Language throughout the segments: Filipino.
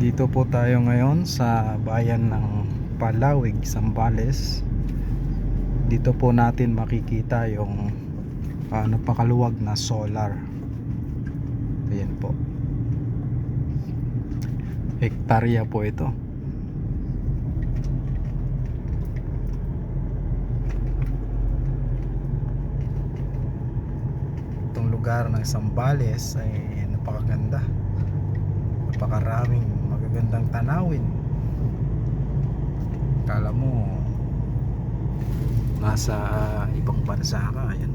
Dito po tayo ngayon sa bayan ng Palawig, Zambales. Dito po natin makikita yung napakaluwag na solar. Ayan po. Hektarya po ito. Itong lugar ng Zambales ay napakaganda. Napakaraming magagandang tanawin. Kala mo nasa ibang bansa ka. Ayan.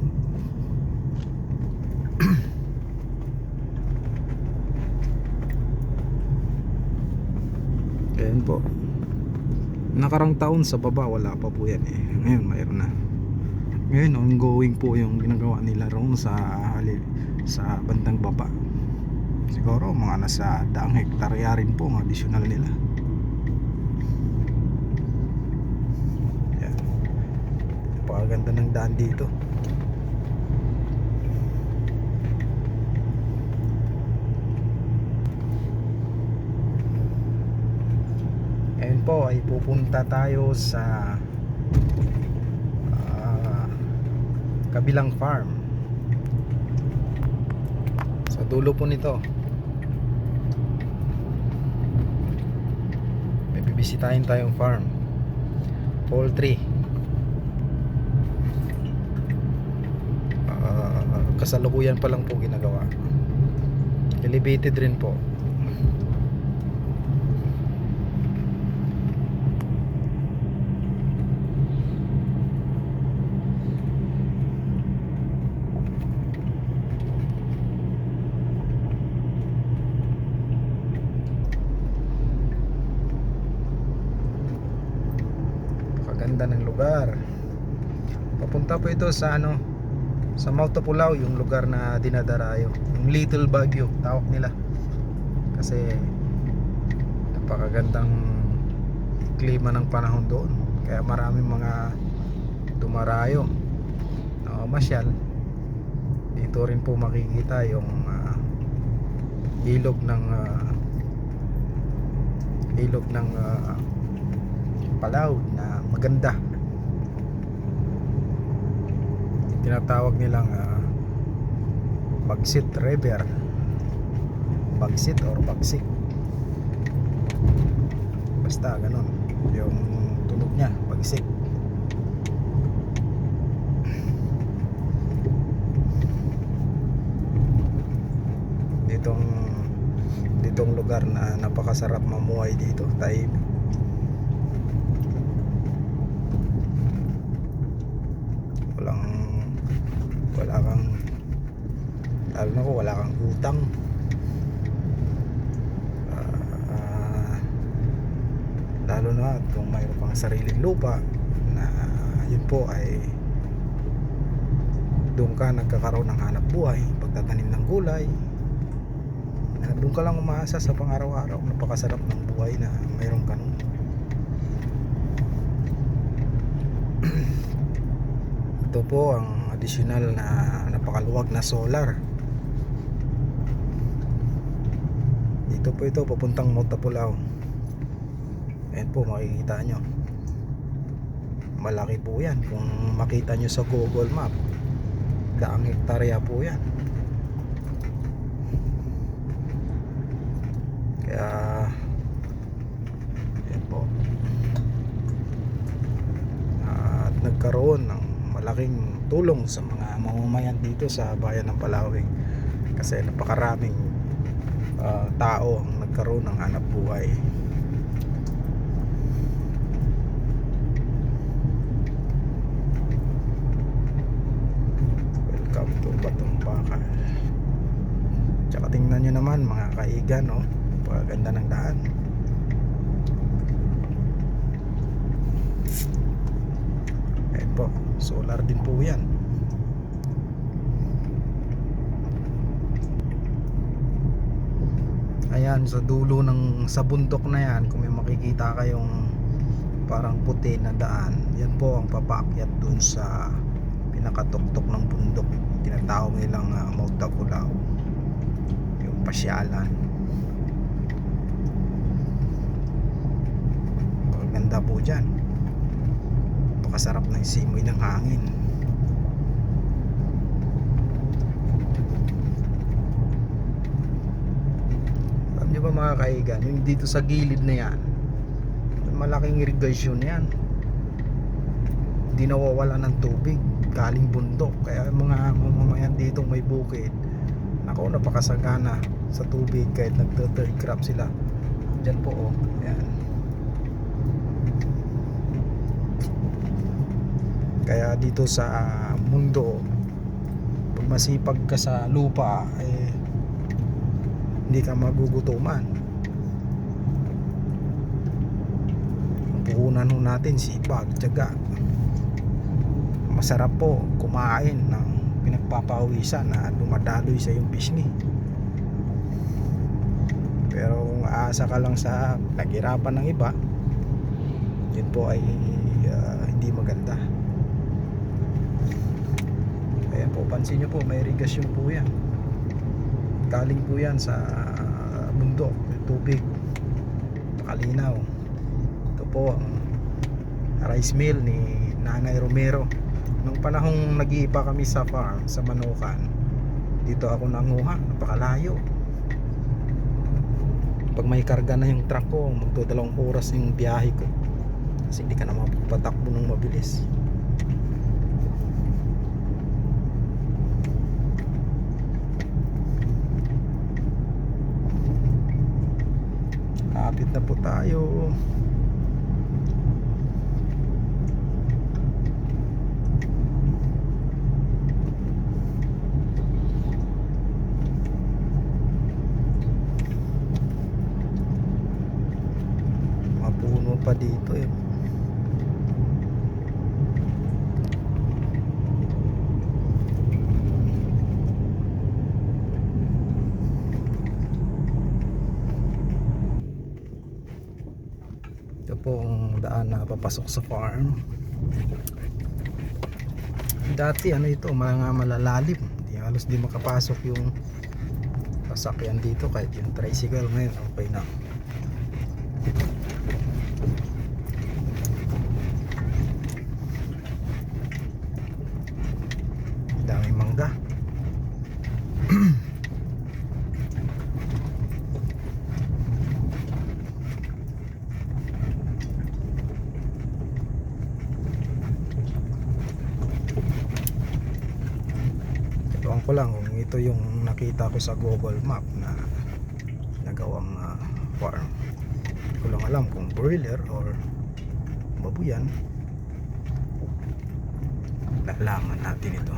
Ayan po. Nakarang taon sa baba wala pa po yan eh. Ngayon mayroon na. Ngayon ongoing po yung ginagawa nila roon sa bandang baba. Siguro mga nasa daang hektarya rin po ang additional nila. Yan. Napakaganda ng daan dito. Ngayon po ay pupunta tayo sa kabilang farm. Sa dulo po nito may bibisitahin tayong farm, poultry. Kasalukuyan pa lang po ginagawa. Elevated rin po. Ganda ng lugar. Papunta po ito sa sa Mautapulaw, yung lugar na dinadarayo, yung Little Baguio tawag nila, kasi napakagandang klima ng panahon doon, kaya maraming mga dumarayo na masyal. Dito rin po makikita yung ilog ng Palawig na maganda. Tinatawag nilang Bagsit River, Bagsit or Bagsik, basta ganun yung tunog niya, Bagsik. Ditong lugar na napakasarap mamuhay dito, tahimik. Wala kang utang. Lalo na kung mayroon pang sariling lupa na yun po ay doon ka nagkakaroon ng hanap buhay, pagtatanim ng gulay, na doon ka lang umaasa sa pang-araw-araw. Napakasarap ng buhay na mayroon ka nun. Ito po ang additional na napakaluwag na solar. Dito po ito papuntang Mautapulaw. Ayan po, makikita nyo, malaki po yan. Kung makita nyo sa Google Map, daang hektarya po yan. Kaya ayan po, at nagkaroon ng malaking tulong sa mga mamamayan dito sa bayan ng Palawig, kasi napakaraming tao ang nagkaroon ng hanap buhay. Welcome to Batong Bakal. Tsaka tingnan nyo naman mga kaigan, paganda ng daan. Ayan po, solar din po yan. Ayan, sa dulo sa bundok na yan, kung may makikita kayong parang puti na daan, yan po ang papaakyat dun sa pinakatuktok ng bundok. Tinatawag nilang Mautapulaw, yung pasyalan. maganda po dyan. Pakasarap ng simoy ng hangin. Alam nyo ba mga kaigan, yung dito sa gilid na yan, malaking irigasyon yan, hindi nawawala ng tubig galing bundok. Kaya mga mamamayan dito may bukid, nako, napakasagana sa tubig kahit nagte-third crop sila. Diyan po oh, yan. Kaya dito sa mundo, pag masipag ka sa lupa, hindi ka magugutuman. Ang puhunan ho natin sipag, tiyaga. Masarap po kumain ng pinagpapawisan na dumadaloy sa iyong pisngi. Pero kung aasa ka lang sa naghirapan ng iba, yun po ay hindi maganda. Ayan po, pansin nyo po, may irigasyon po yan. Galing po yan sa bundok, tubig, pakalinaw. Ito po ang rice mill ni Nanay Romero. Nung panahong nag-iiba kami sa farm, sa Manukan, dito ako nanguha, napakalayo. Pag may karga na yung truck ko, magdodalawang oras yung biyahe ko, kasi hindi ka na mapatakbo ng mabilis. Kapit na po tayo. Mapuno pa dito eh. Ito po ang daan na papasok sa farm. Dati ano ito, mga malalalim, halos di makapasok yung sasakyan dito. Kahit yung tricycle ngayon okay na. Daming mangga. Tutuan ko lang kung ito yung nakita ko sa Google Map na nagawang farm. Hindi ko lang alam kung broiler or babuyan. Lalaman natin ito.